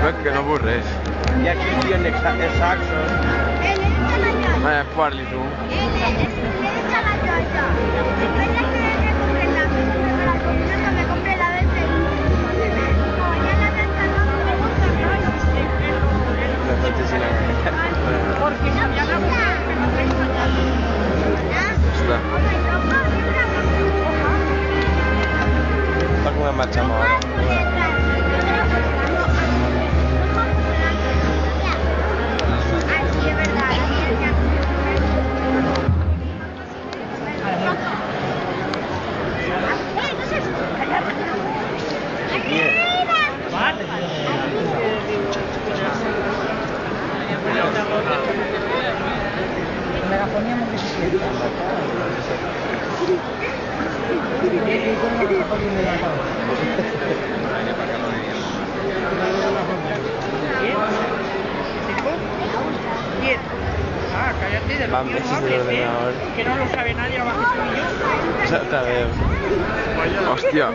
Ves que no avorreix. I aquí dient saxos. Parli tu. Porque no había nada que no te Està. Va com marxem ara. Me la poníamos de bicicleta. ¿Quién? Ah, cállate de los míos, no hables, que no lo sabe nadie, abajo tú y yo. Exactament. Hòstia.